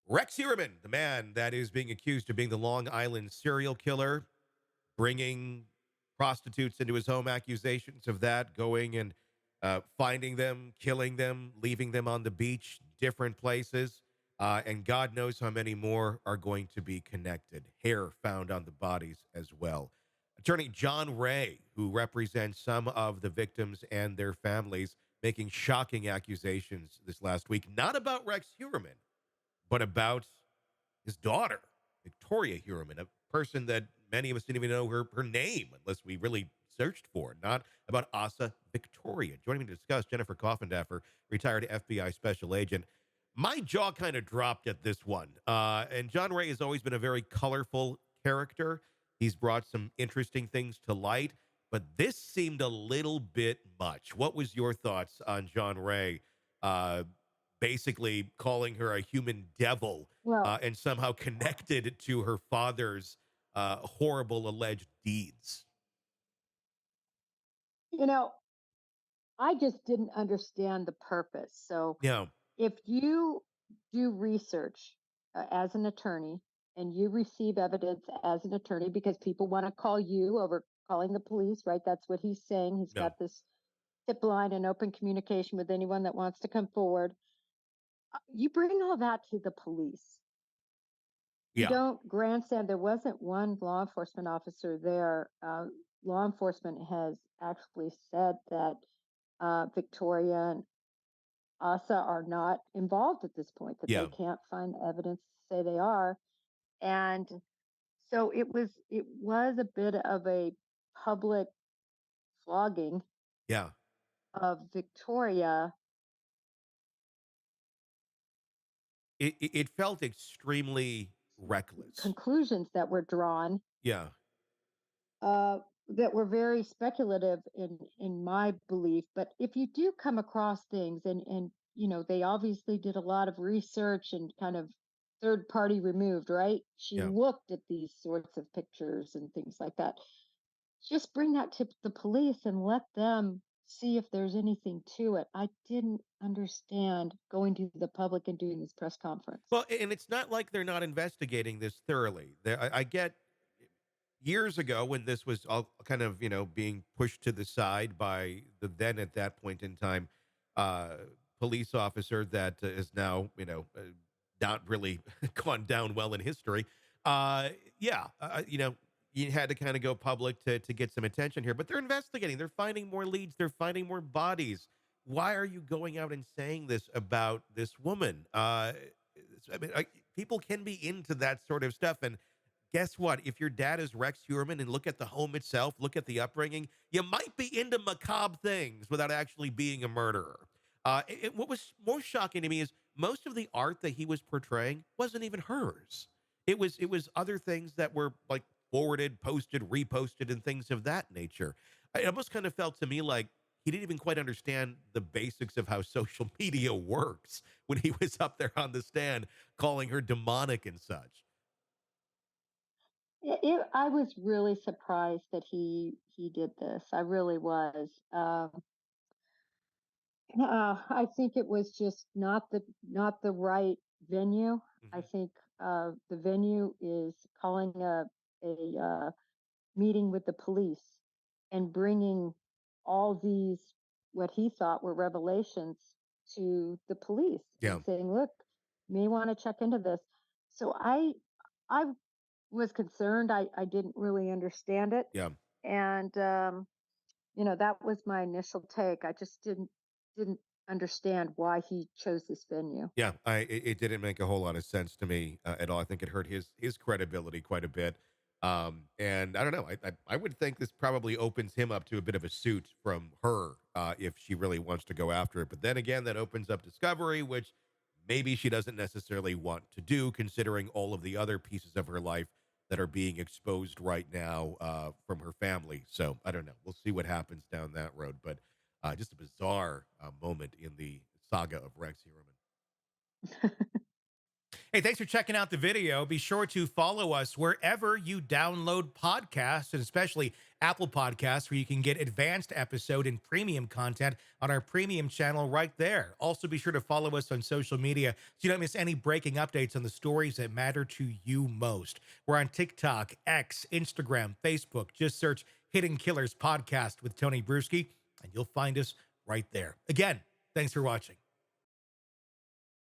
Rex Heuermann, the man that is being accused of being the Long Island serial killer, bringing prostitutes into his home, accusations of that, going and finding them, killing them, leaving them on the beach, different places. And God knows how many more are going to be connected. Hair found on the bodies as well. Attorney John Ray, who represents some of the victims and their families, making shocking accusations this last week, not about Rex Heuermann, but about his daughter, Victoria Heuermann, a person that many of us didn't even know her name unless we really searched for it, not about Asa Victoria. Joining me to discuss, Jennifer Coffindaffer, retired FBI special agent. My jaw kind of dropped at this one. And John Ray has always been a very colorful character. He's brought some interesting things to light, but this seemed a little bit much. What was your thoughts on John Ray uh, basically calling her a human devil Well, and somehow connected to her father's horrible alleged deeds? you know, I just didn't understand the purpose. So Yeah, if you do research as an attorney and you receive evidence as an attorney because people want to call you over calling the police, right? That's what he's saying. He's no, got this tip line and open communication with anyone that wants to come forward. You bring all that to the police. You yeah, don't grandstand. There wasn't one law enforcement officer there. Law enforcement has actually said that Victoria and Asa are not involved at this point, that they yeah, can't find evidence to say they are. And so it was a bit of a public flogging yeah. of Victoria. It felt extremely reckless. Conclusions that were drawn Yeah, uh, that were very speculative in my belief. But if you do come across things, and they obviously did a lot of research and kind of third party removed, right? She yeah. looked at these sorts of pictures and things like that. Just bring that to the police and let them see if there's anything to it. I didn't understand going to the public and doing this press conference. Well, and it's not like they're not investigating this thoroughly. I get years ago when this was all kind of being pushed to the side by the then at that point in time uh police officer that is now not really gone down well in history. Yeah, you had to kind of go public to get some attention here, but they're investigating, they're finding more leads, they're finding more bodies. Why are you going out and saying this about this woman? People can be into that sort of stuff, and guess what? If your dad is Rex Heuermann and look at the home itself, look at the upbringing, you might be into macabre things without actually being a murderer. What was most shocking to me is most of the art that he was portraying wasn't even hers. It was other things that were like forwarded, posted, reposted, and things of that nature. It almost kind of felt to me like he didn't even quite understand the basics of how social media works when he was up there on the stand calling her demonic and such. I was really surprised that he did this. I really was. I think it was just not the right venue. I Mhm. think the venue is calling a meeting with the police and bringing all these what he thought were revelations to the police Yeah. and saying, "Look, you may want to check into this." So I was concerned. I didn't really understand it, Yeah. and that was my initial take. I just didn't understand why he chose this venue. Yeah, it didn't make a whole lot of sense to me at all. I think it hurt his credibility quite a bit. And I don't know. I would think this probably opens him up to a bit of a suit from her if she really wants to go after it. But then again, that opens up discovery, which maybe she doesn't necessarily want to do, considering all of the other pieces of her life that are being exposed right now from her family. So I don't know. We'll see what happens down that road. But just a bizarre moment in the saga of Rex Heuermann. Hey, Hey, thanks for checking out the video. Be sure to follow us wherever you download podcasts, and especially Apple Podcasts, where you can get advanced episode and premium content on our premium channel right there. Also, be sure to follow us on social media so you don't miss any breaking updates on the stories that matter to you most. We're on TikTok, X, Instagram, Facebook. Just search Hidden Killers Podcast with Tony Brueski, and you'll find us right there. Again, thanks for watching.